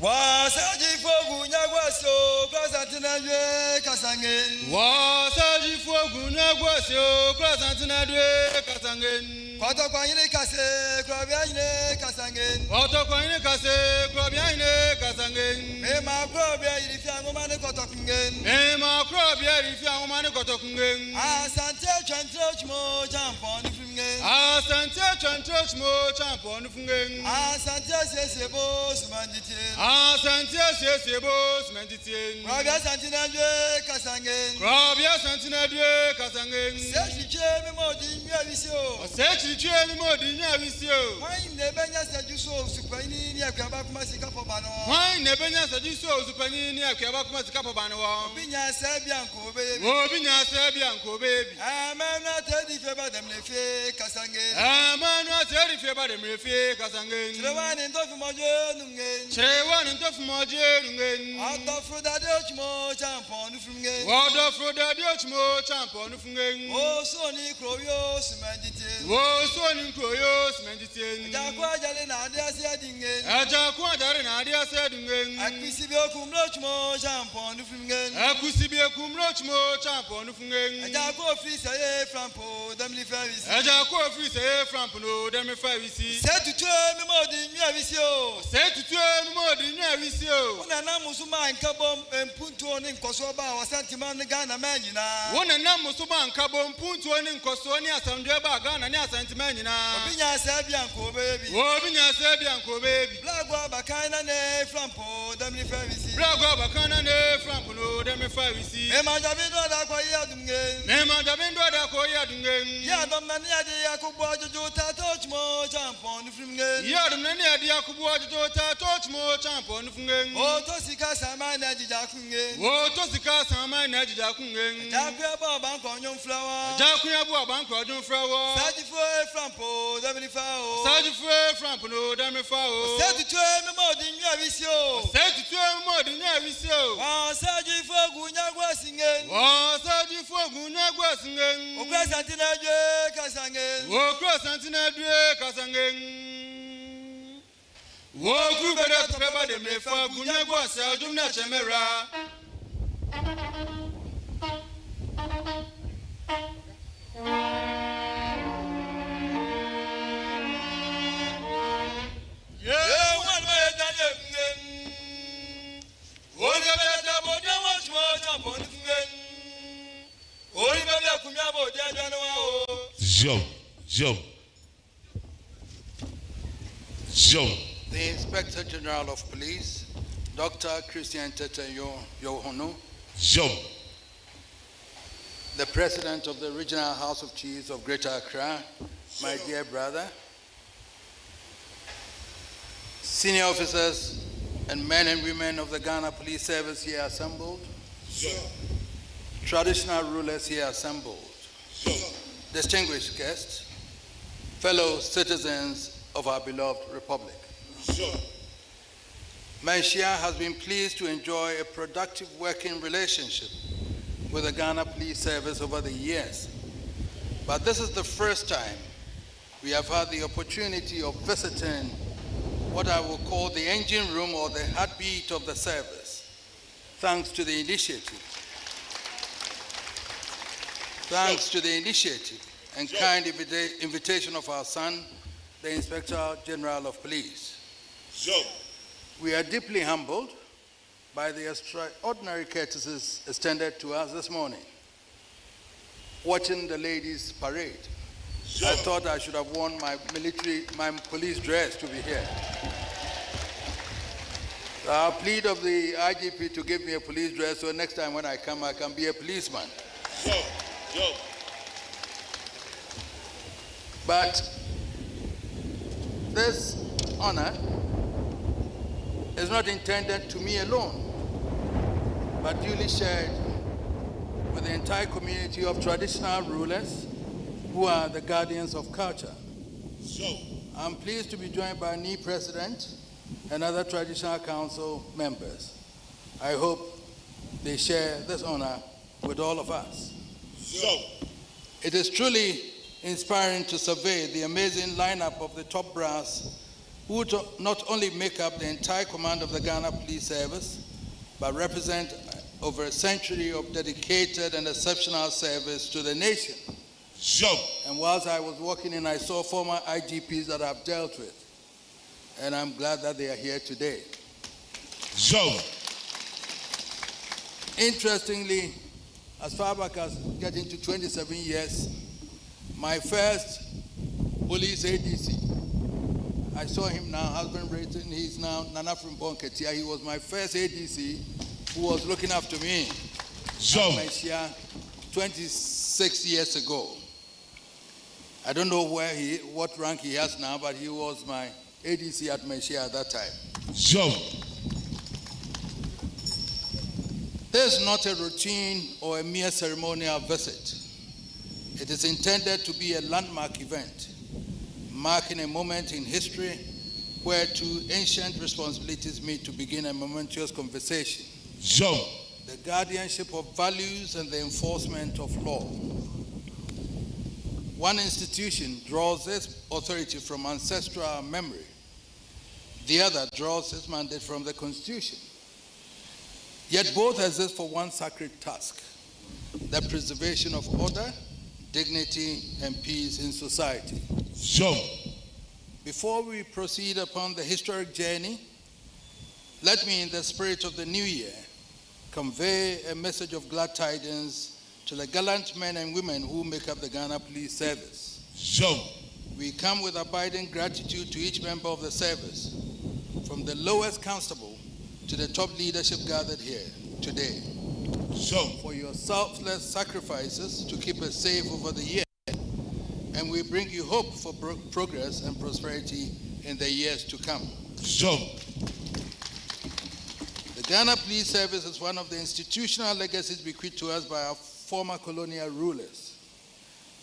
Wasajifuo Gunyagwaso, Krasantinadwe, Kasangen. Wasajifuo Gunyagwaso, Krasantinadwe, Kasangen. Kotokwanyine Kase, Krabiane, Kasangen. Kotokwanyine Kase, Krabiane, Kasangen. Mema Krobia, Irifiangomane Kotokungen. Mema Krobia, Irifiangomane Kotokungen. Asantehene Champon Fungen. Asantehene Champon Fungen. Asantehene Bosmanditin. Asantehene Bosmanditin. Krobia Santinadwe, Kasangen. Krobia Santinadwe, Kasangen. Sechiche Modi Nyavisio. Sechiche Modi Nyavisio. Why nebenya sajuso supani ni akwaba kuma sika pobano. Why nebenya sajuso supani ni akwaba kuma sika pobano. Obinya sebianko baby. Obinya sebianko baby. Amana tedi feba dem lefe Kasangen. Amana tedi feba dem lefe Kasangen. Chrewan ndofu moje nungen. Chrewan ndofu moje nungen. Adofroda de ochmo champon fungen. Adofroda de ochmo champon fungen. O so ni kroyo simandite. O so ni kroyo simandite. Jakwa jale na ade ase adingen. Jakwa jale na ade ase adingen. Akwisi bi okumro ochmo champon fungen. Akwisi bi okumro ochmo champon fungen. Jakwa office ye frampo dem li favisi. Jakwa office ye frampo no dem favisi. Se tutu mi modi nyavisio. Se tutu mi modi nyavisio. Una na musuma nkabom mpuntu ni nkoso ba wasantima ni Ghana manyina. Una na musuma nkabom mpuntu ni nkoso ni asamdwe ba Ghana ni asantima nyina. Obinya sebianko baby. Obinya sebianko baby. Blagwa bakana ne frampo dem li favisi. Blagwa bakana ne frampo no dem favisi. Mema jabindo da kwa yadungen. Mema jabindo da kwa yadungen. Yadom na ni ade yakubo jojo ta touchmo champon fringen. Yadom na ni ade yakubo jojo ta touchmo champon fringen. O to sika sama na jija kungen. O to sika sama na jija kungen. Jakuya bo banko onyon flower. Jakuya bo banko onyon flower. Sajifo frampo dem li fao. Sajifo frampo no dem fao. Setutu mi modi nyavisio. Setutu mi modi nyavisio. Sajifo gunyagwa singen. Sajifo gunyagwa singen. Okra Santinadwe Kasangen. Okra Santinadwe Kasangen. Woku bere tukaba de mefa gunyagwa sa jumna chemera. The Inspector General of Police, Dr. Christian Tete Yohono. The President of the Regional House of Chiefs of Greater Accra, my dear brother. Senior officers and men and women of the Ghana Police Service here assembled. Traditional rulers here assembled. Distinguished guests, fellow citizens of our beloved republic. Manshia has been pleased to enjoy a productive working relationship with the Ghana Police Service over the years. But this is the first time we have had the opportunity of visiting what I will call the engine room or the heartbeat of the service, thanks to the initiative. Thanks to the initiative and kind invitation of our son, the Inspector General of Police. We are deeply humbled by the extraordinary courtesies extended to us this morning. Watching the ladies parade, I thought I should have worn my police dress to be here. So I'll plead of the IGP to give me a police dress so next time when I come, I can be a policeman. But this honor is not intended to me alone, but duly shared with the entire community of traditional rulers who are the guardians of culture. I'm pleased to be joined by NI President and other traditional council members. I hope they share this honor with all of us. It is truly inspiring to survey the amazing lineup of the top brass who not only make up the entire command of the Ghana Police Service, but represent over a century of dedicated and exceptional service to the nation. And whilst I was walking in, I saw former IGPs that I've dealt with, and I'm glad that they are here today. Interestingly, as far back as getting to 27 years, my first police ADC, I saw him now, husband rated, he's now Nana from Bonketia. He was my first ADC who was looking after me. 26 years ago. I don't know what rank he has now, but he was my ADC at Meshia at that time. This is not a routine or a mere ceremonial visit. It is intended to be a landmark event, marking a moment in history where two ancient responsibilities meet to begin a momentous conversation. The guardianship of values and the enforcement of law. One institution draws its authority from ancestral memory. The other draws its mandate from the Constitution. Yet both exist for one sacred task, the preservation of order, dignity, and peace in society. Before we proceed upon the historic journey, let me, in the spirit of the new year, convey a message of glad tidings to the gallant men and women who make up the Ghana Police Service. We come with abiding gratitude to each member of the service, from the lowest constable to the top leadership gathered here today, for your selfless sacrifices to keep us safe over the year. And we bring you hope for progress and prosperity in the years to come. The Ghana Police Service is one of the institutional legacies bequeathed to us by our former colonial rulers.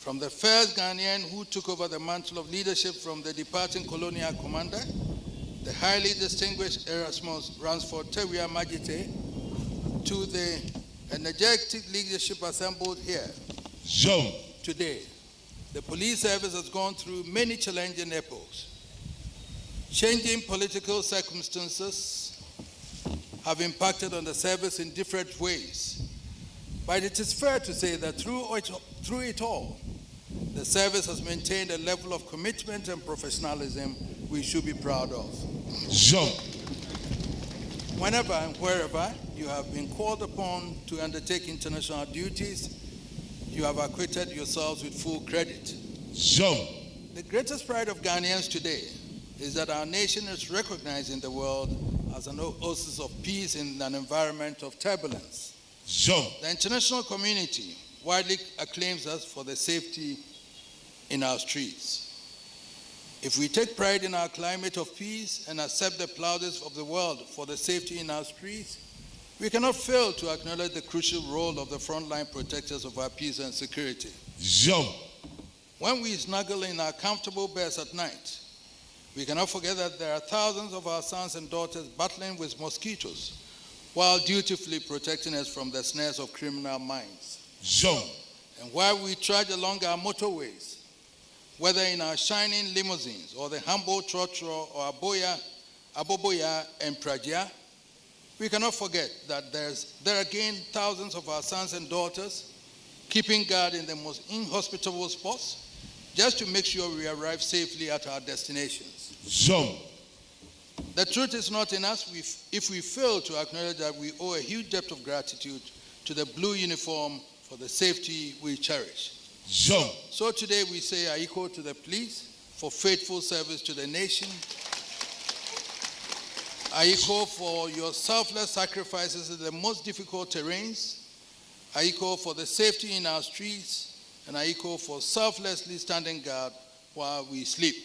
From the first Ghanaian who took over the mantle of leadership from the departing colonial commander, the highly distinguished Erasmus Ransford Tewia Majite, to the energetic leadership assembled here today, the police service has gone through many challenging epochs. Changing political circumstances have impacted on the service in different ways. But it is fair to say that through it all, the service has maintained a level of commitment and professionalism we should be proud of. Whenever and wherever you have been called upon to undertake international duties, you have acquitted yourselves with full credit. The greatest pride of Ghanaians today is that our nation is recognized in the world as an oasis of peace in an environment of turbulence. The international community widely acclaims us for the safety in our streets. If we take pride in our climate of peace and accept the plaudits of the world for the safety in our streets, we cannot fail to acknowledge the crucial role of the frontline protectors of our peace and security. When we snuggle in our comfortable beds at night, we cannot forget that there are thousands of our sons and daughters battling with mosquitoes while dutifully protecting us from the snares of criminal minds. And while we trudge along our motorways, whether in our shining limousines or the humble trotro or aboboya and praja, we cannot forget that there are again thousands of our sons and daughters keeping guard in the most inhospitable spots just to make sure we arrive safely at our destinations. The truth is not in us if we fail to acknowledge that we owe a huge debt of gratitude to the blue uniform for the safety we cherish. So today we say Aiko to the police for faithful service to the nation. Aiko for your selfless sacrifices in the most difficult terrains. Aiko for the safety in our streets. And Aiko for selflessly standing guard while we sleep.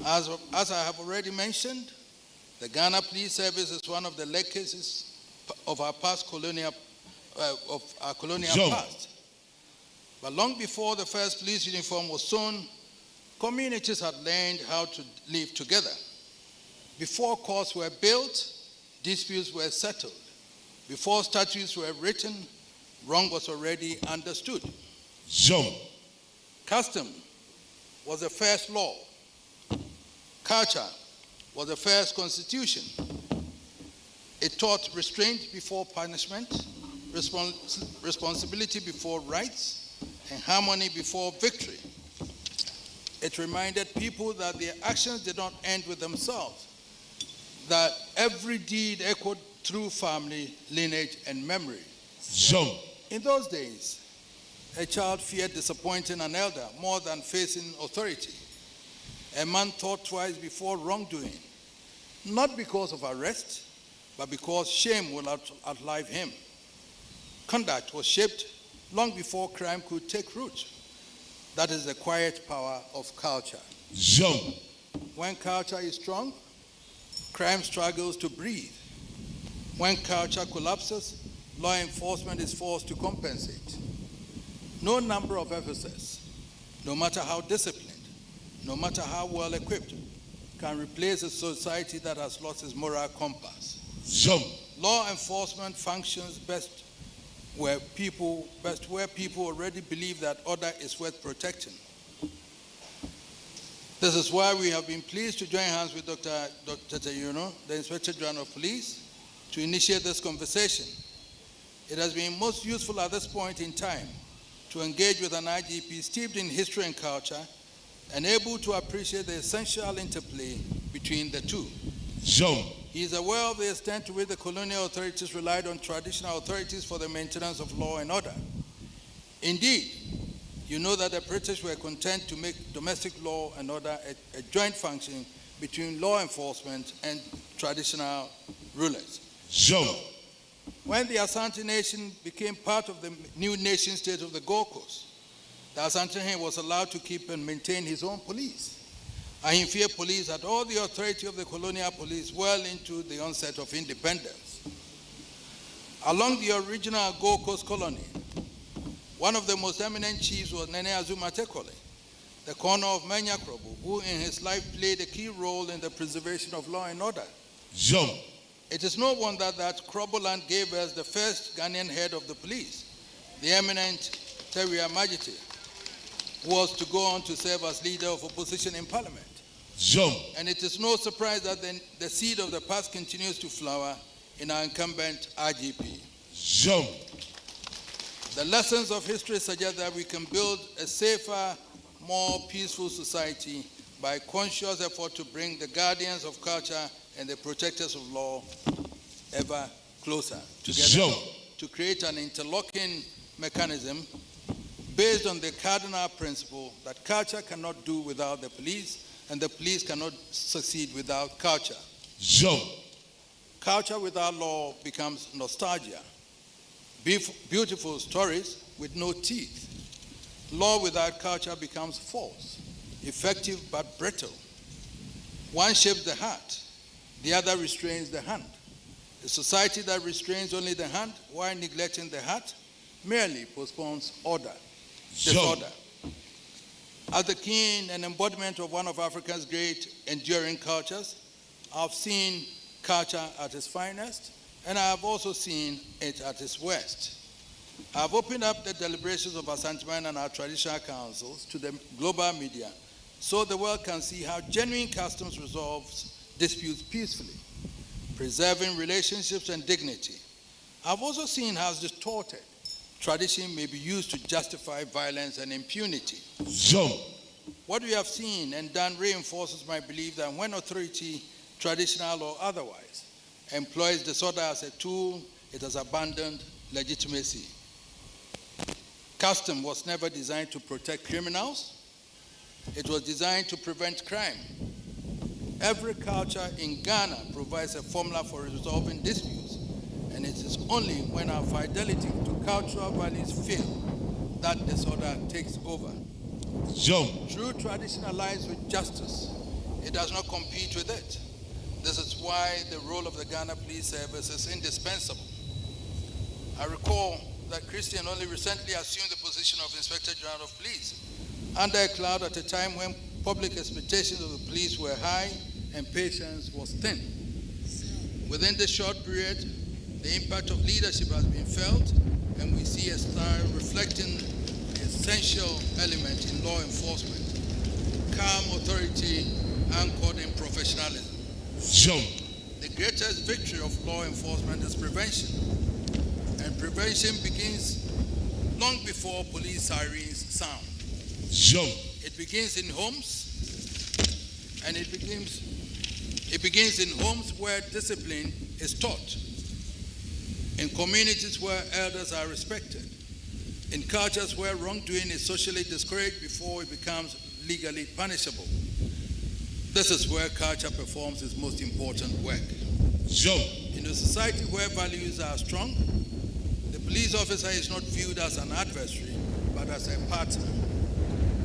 As I have already mentioned, the Ghana Police Service is one of the legacies of our colonial past. But long before the first police uniform was sewn, communities had learned how to live together. Before courts were built, disputes were settled. Before statutes were written, wrong was already understood. Custom was the first law. Culture was the first constitution. It taught restraint before punishment, responsibility before rights, and harmony before victory. It reminded people that their actions did not end with themselves, that every deed echoed through family, lineage, and memory. In those days, a child feared disappointing an elder more than facing authority. A man thought twice before wrongdoing, not because of arrest, but because shame will outlive him. Conduct was shaped long before crime could take root. That is the quiet power of culture. When culture is strong, crime struggles to breathe. When culture collapses, law enforcement is forced to compensate. No number of officers, no matter how disciplined, no matter how well equipped, can replace a society that has lost its moral compass. Law enforcement functions best where people already believe that order is worth protecting. This is why we have been pleased to join hands with Dr. Teteyuno, the Inspector General of Police, to initiate this conversation. It has been most useful at this point in time to engage with an IGP steeped in history and culture and able to appreciate the essential interplay between the two. He is aware of the extent to which the colonial authorities relied on traditional authorities for the maintenance of law and order. Indeed, you know that the British were content to make domestic law and order a joint function between law enforcement and traditional rulers. When the Asante Nation became part of the new nation state of the Gold Coast, the Asantehene was allowed to keep and maintain his own police. Ahimfie police had all the authority of the colonial police well into the onset of independence. Along the original Gold Coast colony, one of the most eminent chiefs was Nene Azuma Tekole, the corner of Menyakrobo, who in his life played a key role in the preservation of law and order. It is no wonder that Kroboland gave us the first Ghanaian head of the police, the eminent Teria Majite, who was to go on to serve as leader of opposition in parliament. And it is no surprise that the seed of the past continues to flower in our incumbent IGP. The lessons of history suggest that we can build a safer, more peaceful society by conscious effort to bring the guardians of culture and the protectors of law ever closer together to create an interlocking mechanism based on the cardinal principle that culture cannot do without the police and the police cannot succeed without culture. Culture without law becomes nostalgia, beautiful stories with no teeth. Law without culture becomes false, effective but brittle. One shapes the heart, the other restrains the hand. A society that restrains only the hand while neglecting the heart merely postpones disorder. As the king and embodiment of one of Africa's great enduring cultures, I've seen culture at its finest, and I have also seen it at its worst. I've opened up the deliberations of Asantehene and our traditional councils to the global media so the world can see how genuine customs resolves disputes peacefully, preserving relationships and dignity. I've also seen how distorted tradition may be used to justify violence and impunity. What we have seen and done reinforces my belief that when authority, traditional or otherwise, employs disorder as a tool, it has abandoned legitimacy. Custom was never designed to protect criminals. It was designed to prevent crime. Every culture in Ghana provides a formula for resolving disputes, and it is only when our fidelity to cultural values fail that disorder takes over. True tradition aligns with justice. It does not compete with it. This is why the role of the Ghana Police Service is indispensable. I recall that Christian only recently assumed the position of Inspector General of Police under a cloud at a time when public expectations of the police were high and patience was thin. Within this short period, the impact of leadership has been felt, and we see a style reflecting the essential element in law enforcement: calm authority anchored in professionalism. Jump. The greatest victory of law enforcement is prevention. And prevention begins long before police sirens sound. Jump. It begins in homes, and it begins in homes where discipline is taught, in communities where elders are respected, in cultures where wrongdoing is socially discouraged before it becomes legally punishable. This is where culture performs its most important work. Jump. In a society where values are strong, the police officer is not viewed as an adversary, but as a partner.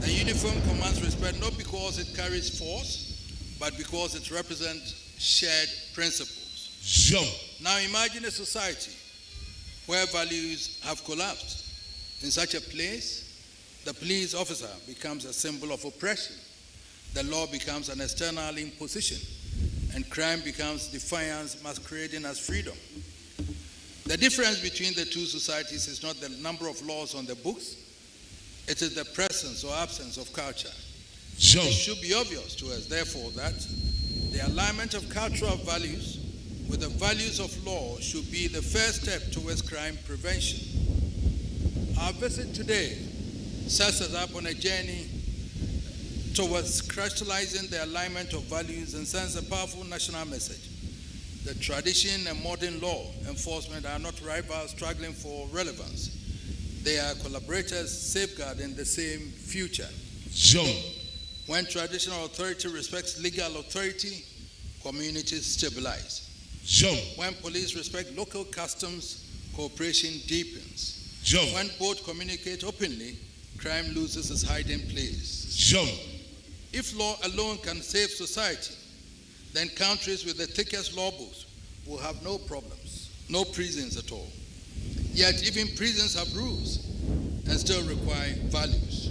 The uniform commands respect not because it carries force, but because it represents shared principles. Jump. Now imagine a society where values have collapsed. In such a place, the police officer becomes a symbol of oppression. The law becomes an external imposition, and crime becomes defiance masquerading as freedom. The difference between the two societies is not the number of laws on the books, it is the presence or absence of culture. Jump. It should be obvious to us, therefore, that the alignment of cultural values with the values of law should be the first step towards crime prevention. Our visit today sets us up on a journey towards crystallizing the alignment of values and sends a powerful national message. The tradition and modern law enforcement are not rivals struggling for relevance. They are collaborators safeguarding the same future. Jump. When traditional authority respects legal authority, communities stabilize. Jump. When police respect local customs, cooperation deepens. Jump. When both communicate openly, crime loses its hiding place. Jump. If law alone can save society, then countries with the thickest law books will have no problems, no prisons at all. Yet even prisons have rules and still require values.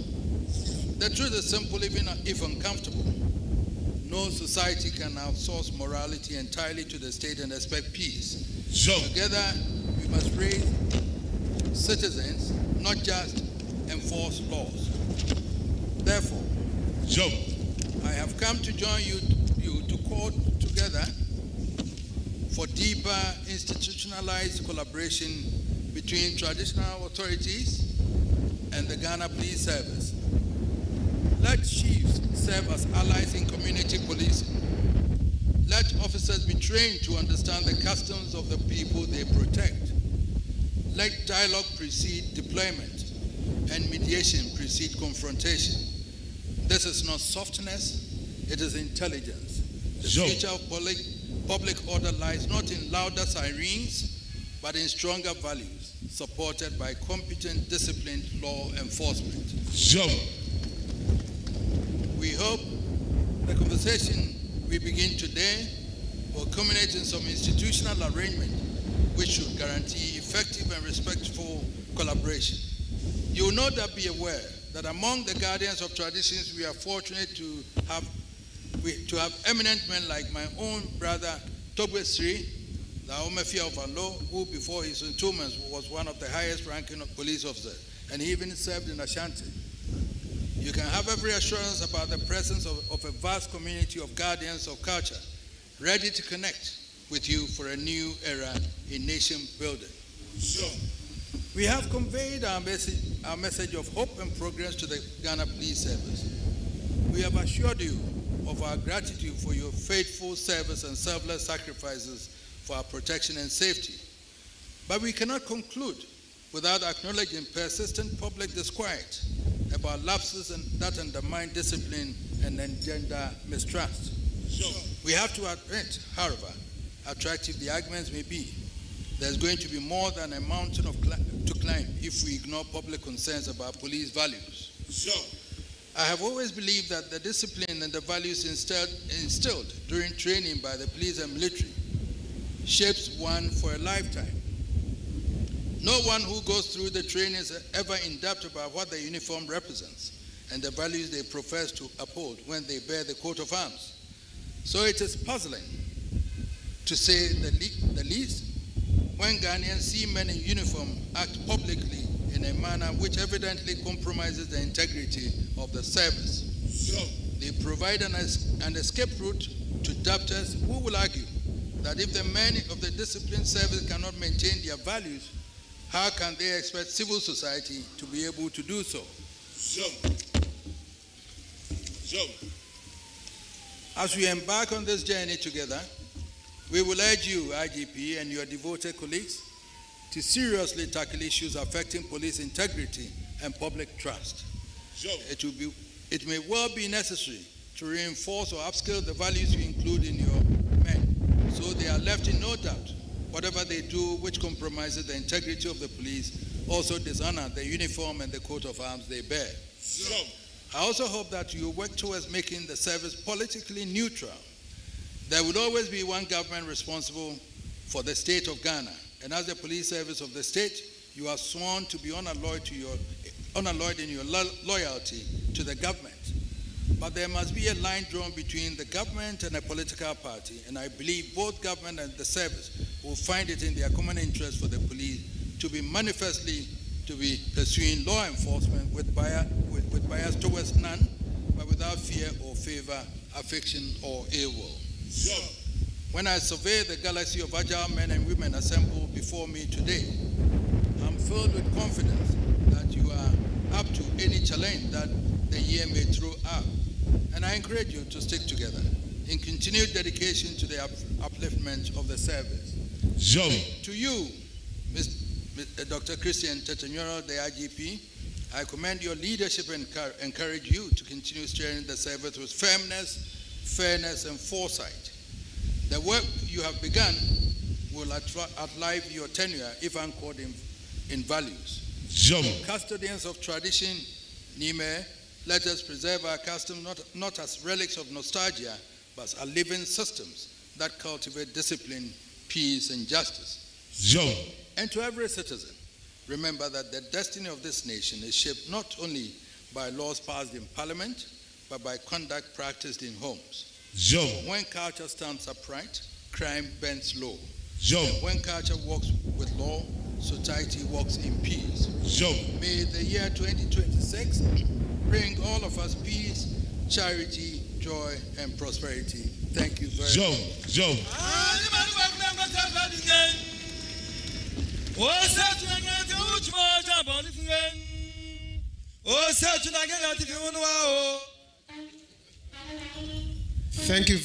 The truth is simple, even if uncomfortable. No society can outsource morality entirely to the state and expect peace. Jump. Together, we must raise citizens, not just enforce laws. Therefore, Jump. I have come to join you to call together for deeper institutionalized collaboration between traditional authorities and the Ghana Police Service. Let chiefs serve as allies in community policing. Let officers be trained to understand the customs of the people they protect. Let dialogue precede deployment and mediation precede confrontation. This is not softness, it is intelligence. The future of public order lies not in louder sirens, but in stronger values, supported by competent, disciplined law enforcement. Jump. We hope the conversation we begin today will culminate in some institutional arrangement which should guarantee effective and respectful collaboration. You will no doubt be aware that among the guardians of traditions, we are fortunate to have eminent men like my own brother Togbe Sri, the Omefia of Alo, who before his entombment was one of the highest ranking police officers, and he even served in Ashanti. You can have every assurance about the presence of a vast community of guardians of culture, ready to connect with you for a new era in nation building. Sure. We have conveyed our message of hope and progress to the Ghana Police Service. We have assured you of our gratitude for your faithful service and selfless sacrifices for our protection and safety. But we cannot conclude without acknowledging persistent public disquiet about lapses that undermine discipline and engender mistrust. Sure. We have to admit, however, attractive the arguments may be, there's going to be more than a mountain to climb if we ignore public concerns about police values. Sure. I have always believed that the discipline and the values instilled during training by the police and military shapes one for a lifetime. No one who goes through the training is ever in doubt about what the uniform represents and the values they profess to uphold when they bear the coat of arms. So it is puzzling, to say the least, when Ghanaians see men in uniform act publicly in a manner which evidently compromises the integrity of the service. Sure. They provide an escape route to debtors who will argue that if the men of the disciplined service cannot maintain their values, how can they expect civil society to be able to do so? As we embark on this journey together, we will urge you, IGP, and your devoted colleagues to seriously tackle issues affecting police integrity and public trust. It may well be necessary to reinforce or upskill the values you include in your men, so they are left in no doubt. Whatever they do which compromises the integrity of the police also dishonor the uniform and the coat of arms they bear. I also hope that you work towards making the service politically neutral. There will always be one government responsible for the state of Ghana, and as the police service of the state, you are sworn to be unalloyed in your loyalty to the government. But there must be a line drawn between the government and a political party, and I believe both government and the service will find it in their common interest for the police to be manifestly pursuing law enforcement with bias towards none, but without fear or favor, affection or ill will. When I survey the galaxy of agile men and women assembled before me today, I'm filled with confidence that you are up to any challenge that the year may throw up. And I encourage you to stick together in continued dedication to the upliftment of the service. To you, Dr. Christian Tetenyoro, the IGP, I commend your leadership and encourage you to continue steering the service with firmness, fairness, and foresight. The work you have begun will outlive your tenure if anchored in values. Custodians of tradition, Nime, let us preserve our customs not as relics of nostalgia, but as living systems that cultivate discipline, peace, and justice. And to every citizen, remember that the destiny of this nation is shaped not only by laws passed in parliament, but by conduct practiced in homes. When culture stands upright, crime bends low. When culture walks with law, society walks in peace. May the year 2026 bring all of us peace, charity, joy, and prosperity. Thank you very much. Thank you very